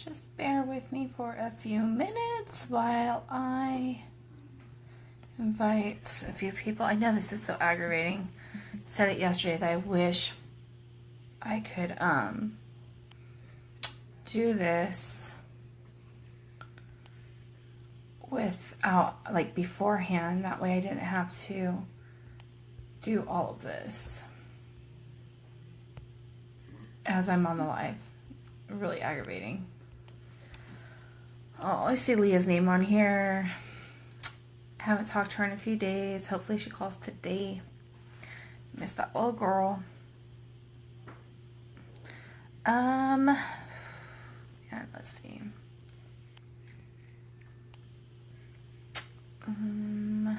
Just bear with me for a few minutes while I invite a few people. I know this is so aggravating. I said it yesterday that I wish I could do this without, like, beforehand. That way I didn't have to do all of this as I'm on the live. Really aggravating. Oh, I see Leah's name on here. Haven't talked to her in a few days. Hopefully she calls today. Miss that little girl. Yeah, let's see. All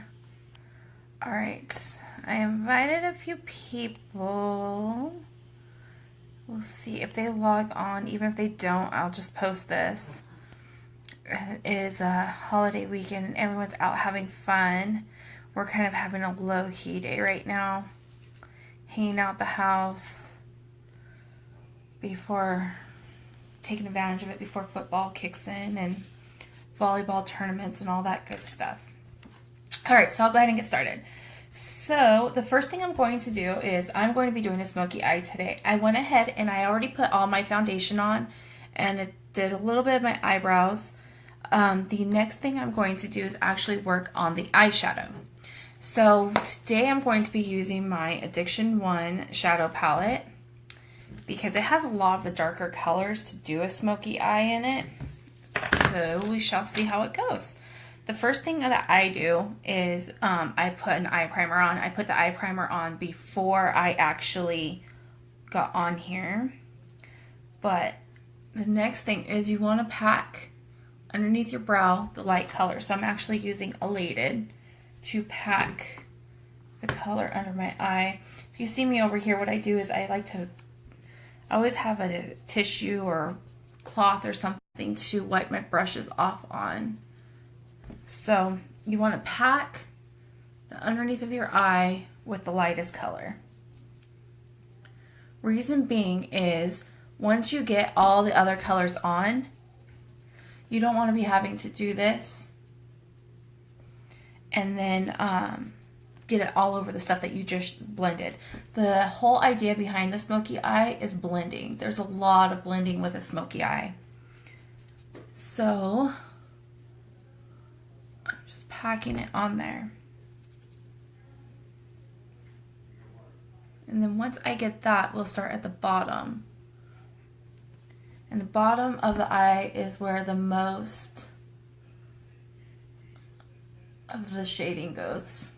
right. I invited a few people. We'll see if they log on. Even if they don't, I'll just post this. It is a holiday weekend and everyone's out having fun. We're kind of having a low-key day right now. Hanging out the house before taking advantage of it before football kicks in and volleyball tournaments and all that good stuff. All right, so I'll go ahead and get started. So the first thing I'm going to do is I'm going to be doing a smoky eye today. I went ahead and I already put all my foundation on and it did a little bit of my eyebrows. The next thing I'm going to do is actually work on the eyeshadow. So today I'm going to be using my Addiction 1 shadow palette because it has a lot of the darker colors to do a smoky eye in it. So we shall see how it goes. The first thing that I do is I put an eye primer on. I put the eye primer on before I actually got on here. But the next thing is you want to pack underneath your brow the light color. So I'm actually using Elated to pack the color under my eye. If you see me over here, what I do is I always have a tissue or cloth or something to wipe my brushes off on. So you want to pack the underneath of your eye with the lightest color. Reason being is once you get all the other colors on, you don't want to be having to do this and then get it all over the stuff that you just blended. The whole idea behind the smoky eye is blending. There's a lot of blending with a smoky eye. So I'm just packing it on there. And then once I get that, we'll start at the bottom. And the bottom of the eye is where the most of the shading goes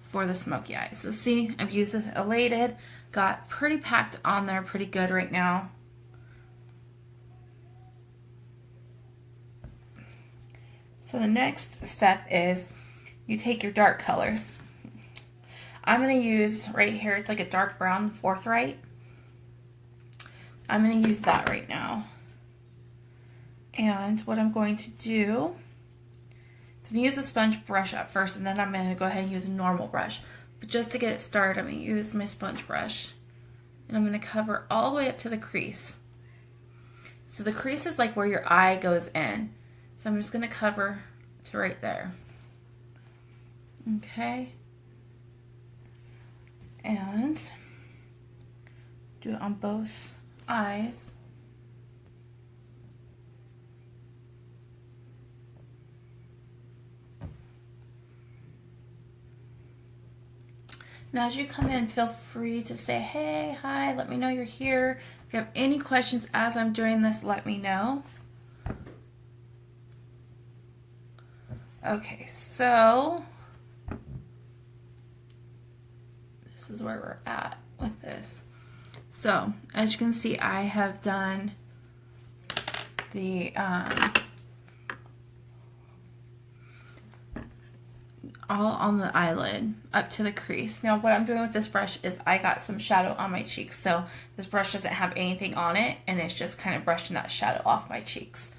for the smoky eye. So see, I've used this Elated, got pretty packed on there pretty good right now. So the next step is you take your dark color. I'm going to use right here, it's like a dark brown Forthright. I'm going to use that right now. And what I'm going to do is I'm going to use a sponge brush at first, and then I'm going to go ahead and use a normal brush. But just to get it started, I'm going to use my sponge brush. And I'm going to cover all the way up to the crease. So the crease is like where your eye goes in. So I'm just going to cover to right there. Okay. And do it on both eyes. Now as you come in, feel free to say, hey, hi, let me know you're here. If you have any questions as I'm doing this, let me know. Okay, so this is where we're at with this. So, as you can see, I have done the all on the eyelid up to the crease. Now, what I'm doing with this brush is I got some shadow on my cheeks. So, this brush doesn't have anything on it, and it's just kind of brushing that shadow off my cheeks.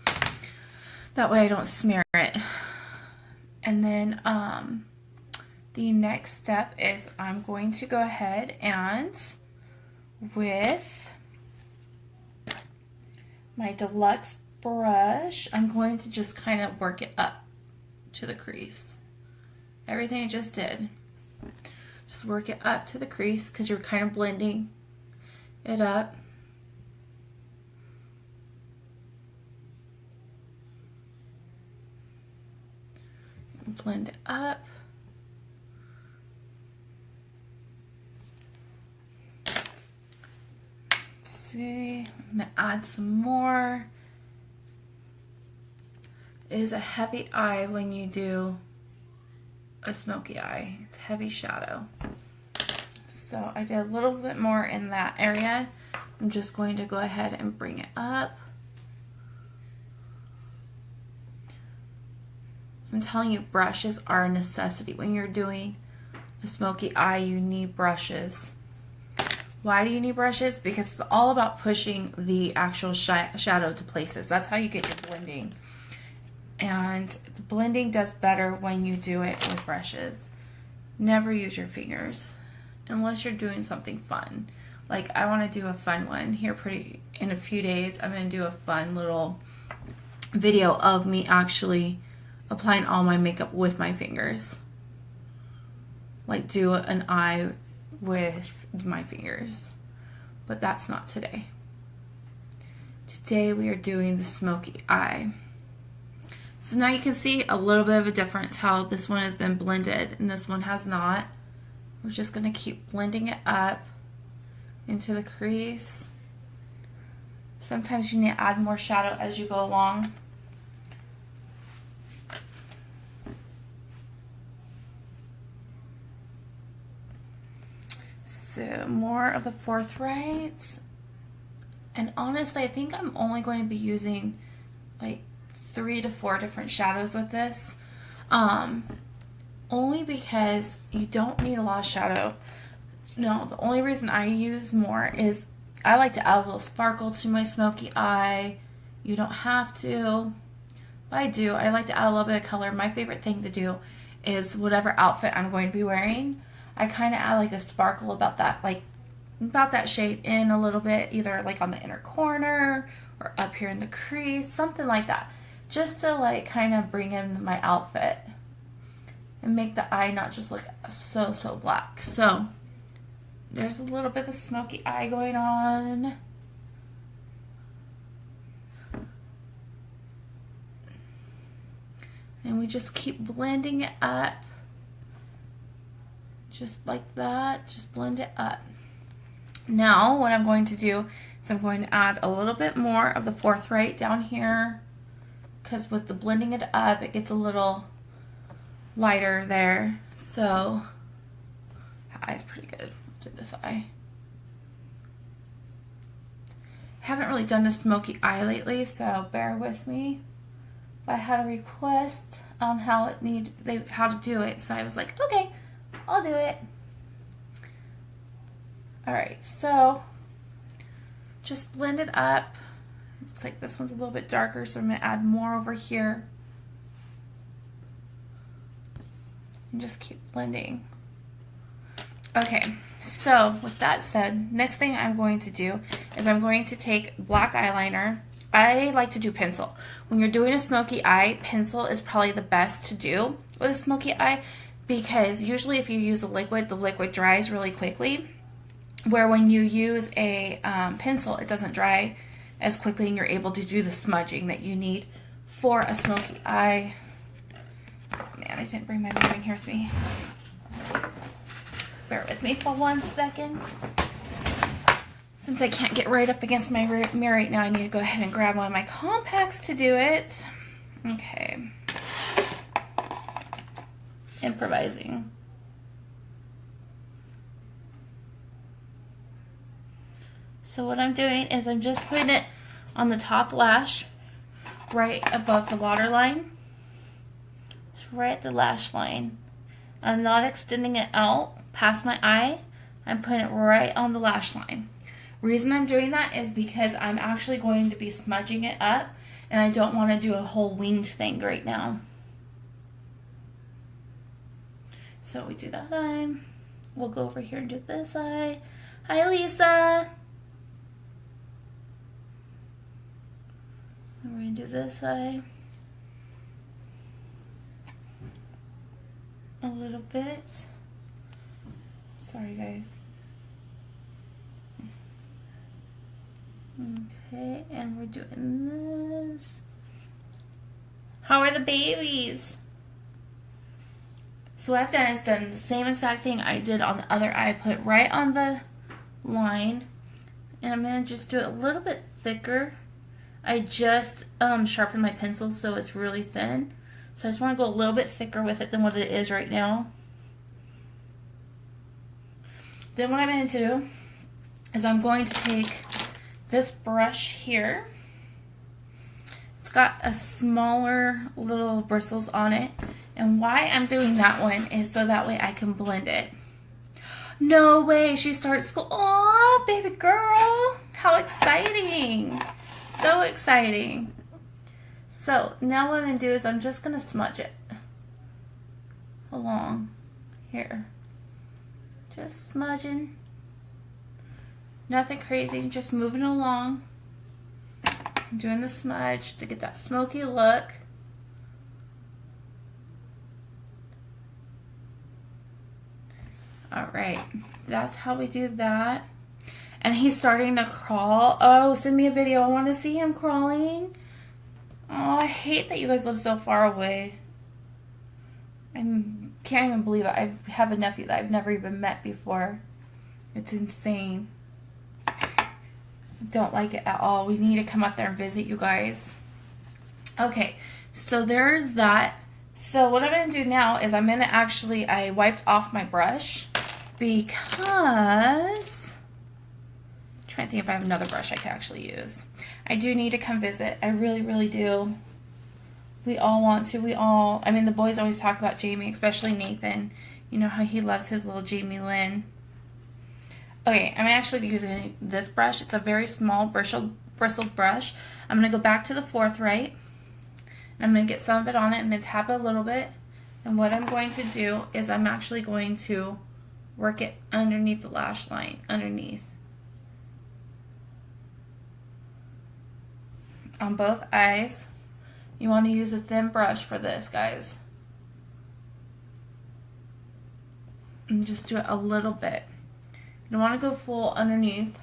That way I don't smear it. And then the next step is I'm going to go ahead and with my Deluxe brush, I'm going to just kind of work it up to the crease. Everything I just did. Just work it up to the crease because you're kind of blending it up. Blend it up. Let's see, I'm gonna add some more. It is a heavy eye when you do a smoky eye. It's heavy shadow. So I did a little bit more in that area. I'm just going to go ahead and bring it up. I'm telling you, brushes are a necessity. When you're doing a smoky eye, you need brushes. Why do you need brushes? Because it's all about pushing the actual shadow to places. That's how you get your blending. And the blending does better when you do it with brushes. Never use your fingers unless you're doing something fun. Like I want to do a fun one here in a few days. I'm going to do a fun little video of me actually applying all my makeup with my fingers. Like do an eye with my fingers. But that's not today. Today we are doing the smoky eye. So now you can see a little bit of a difference how this one has been blended and this one has not. We're just going to keep blending it up into the crease. Sometimes you need to add more shadow as you go along. So more of the forthright. And honestly, I think I'm only going to be using like 3 to 4 different shadows with this. Only because you don't need a lot of shadow. No, the only reason I use more is I like to add a little sparkle to my smoky eye. You don't have to, but I do. I like to add a little bit of color. My favorite thing to do is whatever outfit I'm going to be wearing, I kind of add like a sparkle about that shade in a little bit, either like on the inner corner or up here in the crease, something like that. Just to like kind of bring in my outfit and make the eye not just look so black. So there's a little bit of smoky eye going on. And we just keep blending it up. Just like that, just blend it up. Now what I'm going to do is I'm going to add a little bit more of the forthright down here, because with the blending it up, it gets a little lighter there. So that eye's pretty good. Do this eye. Haven't really done a smoky eye lately, so bear with me. But I had a request on how to do it, so I was like, okay, I'll do it. Alright, so just blend it up. Looks like this one's a little bit darker, so I'm going to add more over here. And just keep blending. Okay, so with that said, next thing I'm going to do is I'm going to take black eyeliner. I like to do pencil. When you're doing a smoky eye, pencil is probably the best to do with a smoky eye, because usually if you use a liquid, the liquid dries really quickly. Where when you use a pencil, it doesn't dry as quickly and you're able to do the smudging that you need for a smoky eye. Man, I didn't bring my mirror in here with me. Bear with me for 1 second. Since I can't get right up against my mirror right now, I need to go ahead and grab one of my compacts to do it. Okay. Improvising. So what I'm doing is I'm just putting it on the top lash, right above the waterline. It's right at the lash line. I'm not extending it out past my eye. I'm putting it right on the lash line. Reason I'm doing that is because I'm actually going to be smudging it up, and I don't want to do a whole winged thing right now. So we do that eye. We'll go over here and do this eye. Hi, Lisa. And We're going to do this eye. A little bit. Sorry, guys. Okay, and we're doing this. How are the babies? So what I've done is done the same exact thing I did on the other eye. Put it right on the line. And I'm going to just do it a little bit thicker. I just sharpened my pencil so it's really thin. So I just want to go a little bit thicker with it than what it is right now. Then what I'm going to do is I'm going to take this brush here. It's got a smaller little bristles on it. And why I'm doing that one is so that way I can blend it. No way, she starts school. Aw, baby girl. How exciting. So exciting. So now what I'm going to do is I'm just going to smudge it along here. Just smudging. Nothing crazy, just moving along. I'm doing the smudge to get that smoky look. Alright, that's how we do that. And he's starting to crawl. Oh, send me a video. I want to see him crawling. Oh, I hate that you guys live so far away. I can't even believe it. I have a nephew that I've never even met before. It's insane. Don't like it at all. We need to come up there and visit you guys. Okay, so there's that. So what I'm going to do now is I'm going to actually, I wiped off my brush because I'm trying to think if I have another brush I can actually use. I do need to come visit. I really, really do. We all want to. We all, I mean, the boys always talk about Jamie, especially Nathan. You know how he loves his little Jamie Lynn. Okay, I'm actually using this brush. It's a very small bristled brush. I'm going to go back to the forthright. And I'm going to get some of it on it. I'm going to tap it a little bit. And what I'm going to do is I'm actually going to work it underneath the lash line. Underneath. On both eyes. You want to use a thin brush for this, guys. And just do it a little bit. You don't want to go full underneath.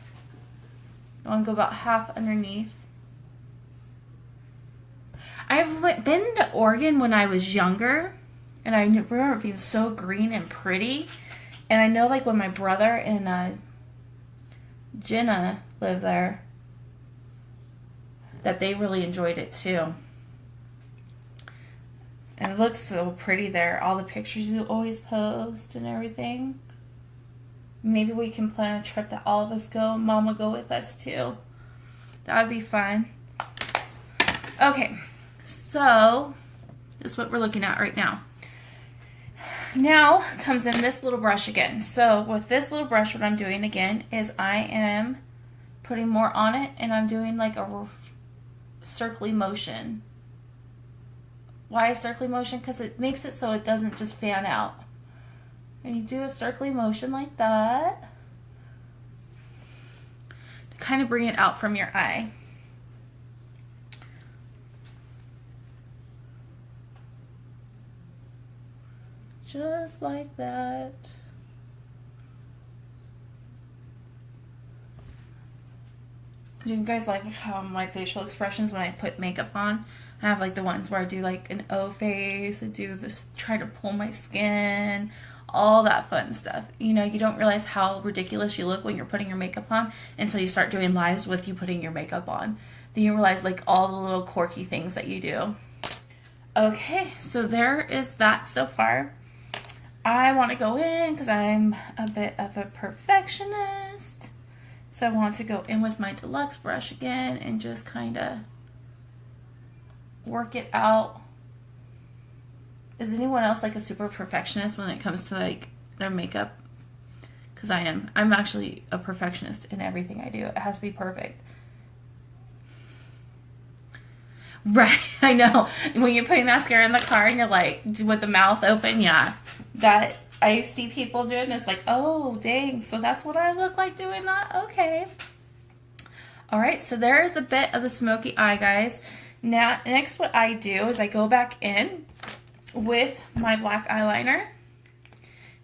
You want to go about half underneath. I've been to Oregon when I was younger, and I remember being so green and pretty. And I know, like, when my brother and Jenna lived there, that they really enjoyed it too. And it looks so pretty there. All the pictures you always post and everything. Maybe we can plan a trip that all of us go. Mom will go with us too. That would be fun. Okay, so this is what we're looking at right now. Now comes in this little brush again. So with this little brush, what I'm doing again is I am putting more on it, and I'm doing like a circly motion. Why a circly motion? Because it makes it so it doesn't just fan out. And you do a circly motion like that to kind of bring it out from your eye. Just like that. Do you guys like how my facial expressions when I put makeup on? I have like the ones where I do like an O face, I do this, try to pull my skin, all that fun stuff. You know, you don't realize how ridiculous you look when you're putting your makeup on until you start doing lives with you putting your makeup on. Then you realize like all the little quirky things that you do. Okay, so there is that so far. I want to go in because I'm a bit of a perfectionist. So I want to go in with my deluxe brush again and just kind of work it out. Is anyone else like a super perfectionist when it comes to like their makeup? Because I am. I'm actually a perfectionist in everything I do. It has to be perfect. Right, I know. When you're putting mascara in the car and you're like with the mouth open, yeah. That I see people doing, it's like, oh dang, so that's what I look like doing that? Okay. Alright, so there is a bit of the smoky eye, guys. Now, next what I do is I go back in with my black eyeliner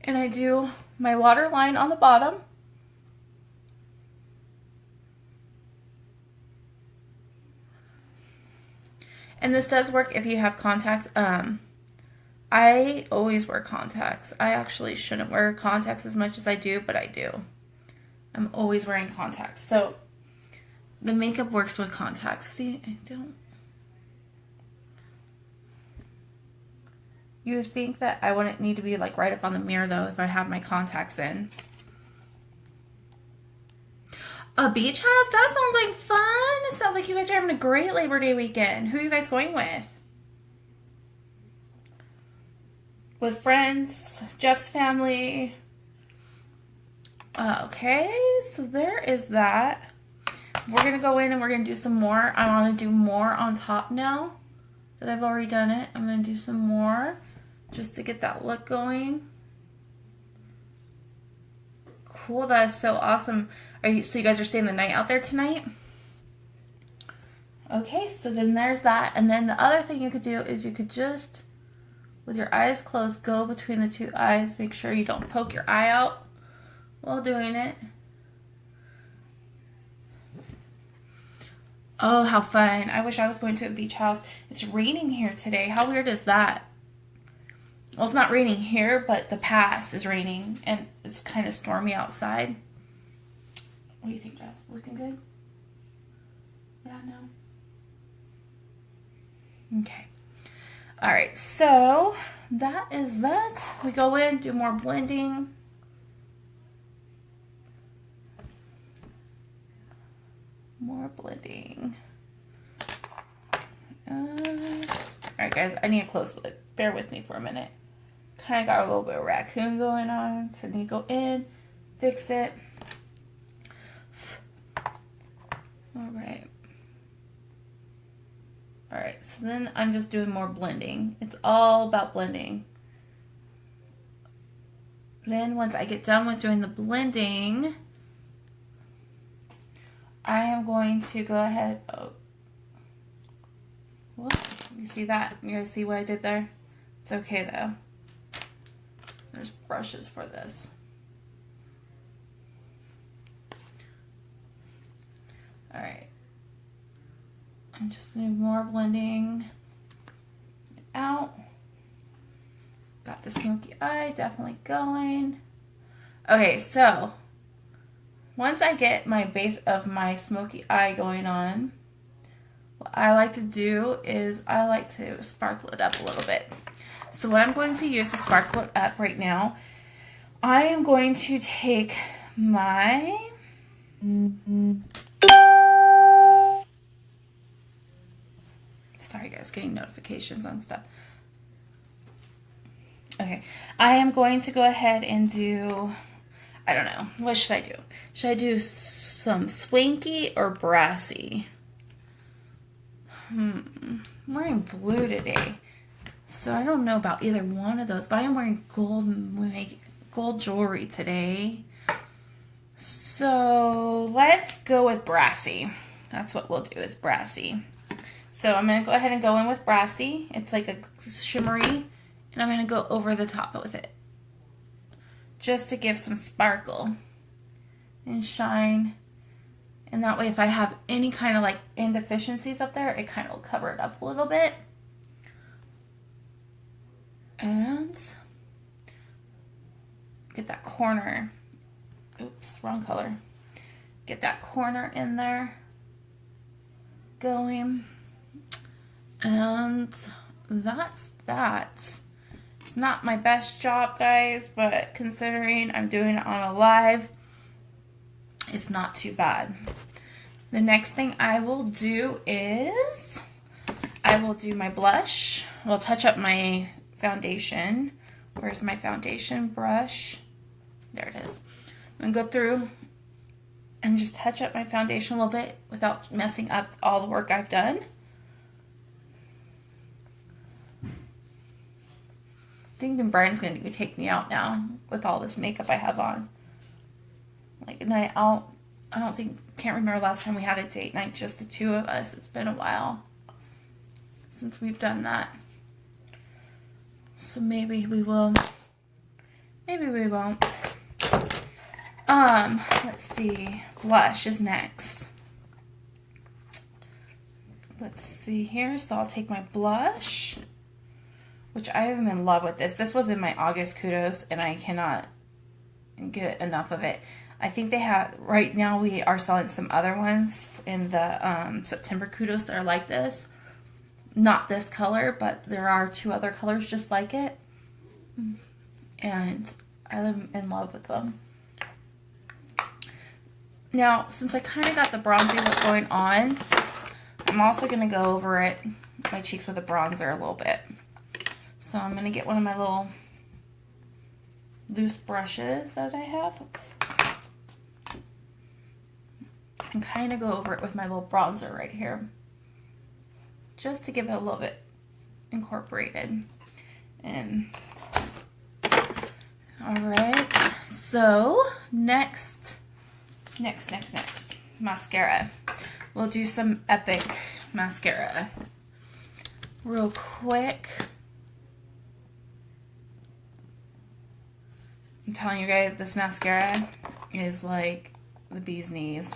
and I do my waterline on the bottom. And this does work if you have contacts. I always wear contacts. I actually shouldn't wear contacts as much as I do, but I do. I'm always wearing contacts. So the makeup works with contacts. See, I don't. You would think that I wouldn't need to be like right up on the mirror though if I have my contacts in. A beach house? That sounds like fun. It sounds like you guys are having a great Labor Day weekend. Who are you guys going with? With friends? Jeff's family? Okay, so there is that. We're going to go in and we're going to do some more. I want to do more on top now that I've already done it. I'm going to do some more just to get that look going. Cool, that is so awesome. So you guys are staying the night out there tonight? Okay, so then there's that. And then the other thing you could do is you could just, with your eyes closed, go between the two eyes. Make sure you don't poke your eye out while doing it. Oh, how fun. I wish I was going to a beach house. It's raining here today. How weird is that? Well, it's not raining here, but the pass is raining, and it's kind of stormy outside. What do you think, Jess? Looking good? Yeah, no? Okay. All right, so that is that. We go in, do more blending. More blending. All right, guys, I need a close look. Bear with me for a minute. Kind of got a little bit of raccoon going on, so I need to go in, fix it. All right. All right, so then I'm just doing more blending. It's all about blending. Then once I get done with doing the blending, I am going to go ahead. Oh, what? You see that? You guys see what I did there? It's okay though. There's brushes for this. All right. I'm just doing more blending out. Got the smoky eye definitely going. Okay, so once I get my base of my smoky eye going on, what I like to do is I like to sparkle it up a little bit. So what I'm going to use to sparkle it up right now, I am going to take my sorry guys, getting notifications on stuff. Okay, I am going to go ahead and do, I don't know, what should I do? Should I do some swanky or brassy? I'm wearing blue today, so I don't know about either one of those, but I am wearing gold jewelry today. So let's go with brassy. That's what we'll do, is brassy. So I'm going to go ahead and go in with brassy. It's like a shimmery, and I'm going to go over the top with it just to give some sparkle and shine. And that way, if I have any kind of like indeficiencies up there, it kind of will cover it up a little bit. And get that corner. Oops, wrong color. Get that corner in there going. And that's that. It's not my best job, guys, but considering I'm doing it on a live, it's not too bad. The next thing I will do is I will do my blush. I'll touch up my foundation. Where's my foundation brush? There it is. I'm going to go through and just touch up my foundation a little bit without messing up all the work I've done. I think Brian's going to take me out now with all this makeup I have on. Like a night out. I can't remember last time we had a date night, just the two of us. It's been a while. since we've done that. So maybe we will. Maybe we won't. Let's see. Blush is next. Let's see here. So I'll take my blush, which I am in love with this. This was in my August Kudos, and I cannot get enough of it. I think they have, right now we are selling some other ones in the September Kudos that are like this. Not this color, but there are 2 other colors just like it. And I'm in love with them. Now, since I kind of got the bronzy look going on, I'm also going to go over it, my cheeks with a bronzer a little bit. So I'm going to get one of my little loose brushes that I have and kind of go over it with my little bronzer right here, just to give it a little bit incorporated. And all right, so next, mascara. We'll do some Epic mascara real quick. I'm telling you guys, this mascara is like the bee's knees.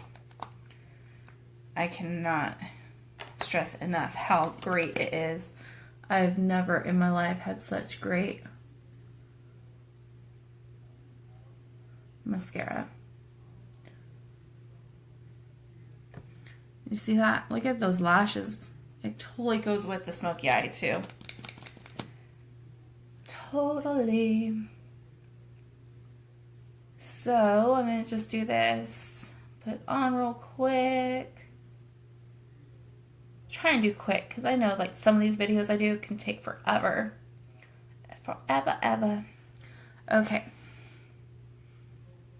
I cannot stress enough how great it is. I've never in my life had such great mascara. You see that? Look at those lashes. It totally goes with the Smokey Eye too. Totally. So I'm going to just do this. Put it on real quick. Try and do quick because I know like some of these videos I do can take forever. Forever. Okay.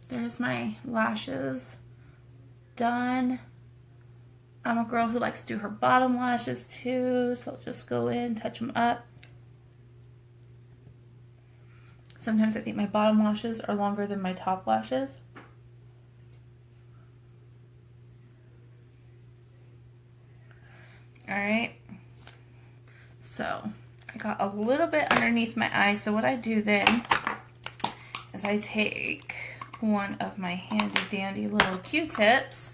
There's my lashes. Done. I'm a girl who likes to do her bottom lashes too, so I'll just go in, touch them up. Sometimes I think my bottom lashes are longer than my top lashes. Alright, so I got a little bit underneath my eye, so what I do then is I take one of my handy dandy little Q-tips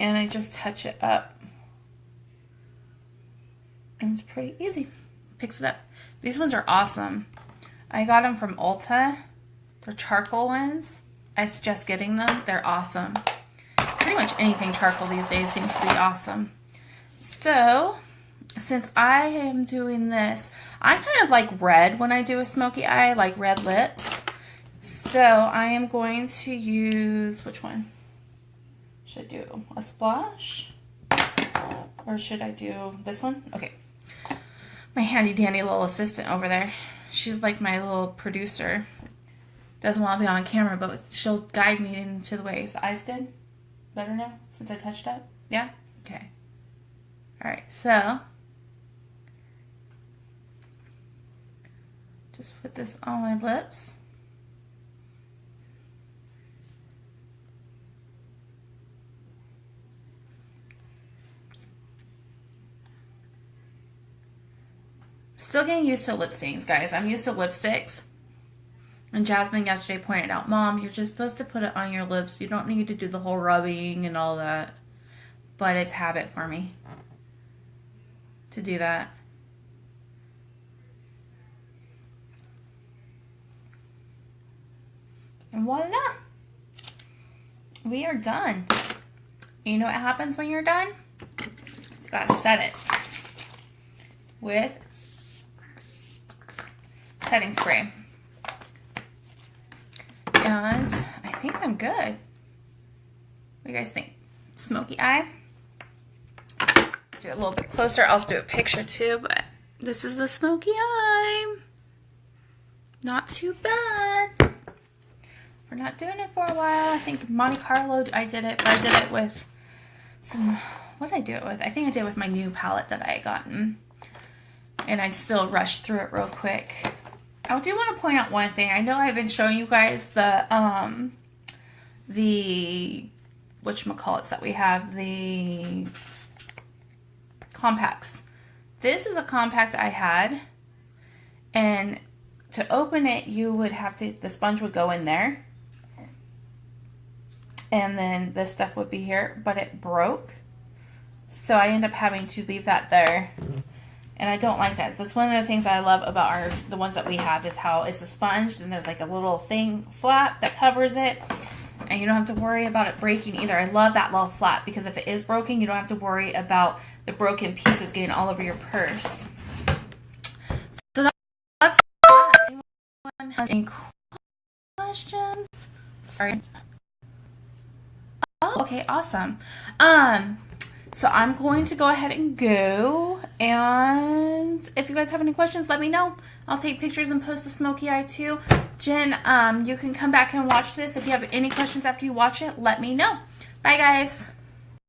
and I just touch it up. And it's pretty easy. Picks it up. These ones are awesome. I got them from Ulta. They're charcoal ones. I suggest getting them. They're awesome. Pretty much anything charcoal these days seems to be awesome. So, since I am doing this, I kind of like red when I do a smoky eye, like red lips. So, I am going to use, which one? Should I do a splash? Or should I do this one? Okay. My handy dandy little assistant over there. She's like my little producer. Doesn't want to be on camera, but she'll guide me into the way. Is the eyes good? Better now? Since I touched up? Yeah? Okay. Alright, so just put this on my lips. Still getting used to lip stains, guys. I'm used to lipsticks. And Jasmine yesterday pointed out, Mom, you're just supposed to put it on your lips. You don't need to do the whole rubbing and all that. But it's habit for me to do that. And voila! We are done. You know what happens when you're done? You gotta set it with setting spray. And I think I'm good. What do you guys think? Smoky eye. Do it a little bit closer. I'll do a picture too, but this is the smoky eye. Not too bad. We're not doing it for a while. I think Monte Carlo, I did it, but I did it with some, what did I do it with? I think I did it with my new palette that I had gotten. And I'd still rush through it real quick. I do want to point out one thing. I know I've been showing you guys the whatchamacallits that we have, the compacts this is a compact I had, and to open it, you would have to, the sponge would go in there, and then this stuff would be here, but it broke, so I end up having to leave that there, and I don't like that. So it's one of the things I love about the ones that we have is how it's a sponge, and there's like a little thing, flap, that covers it, and you don't have to worry about it breaking either. I love that little flap, because if it is broken, you don't have to worry about the broken pieces getting all over your purse. So that's that. Anyone has any questions? Sorry. Oh, okay, awesome. So I'm going to go ahead and go, and if you guys have any questions, let me know. I'll take pictures and post the Smokey Eye too. Jen, you can come back and watch this. If you have any questions after you watch it, let me know. Bye, guys.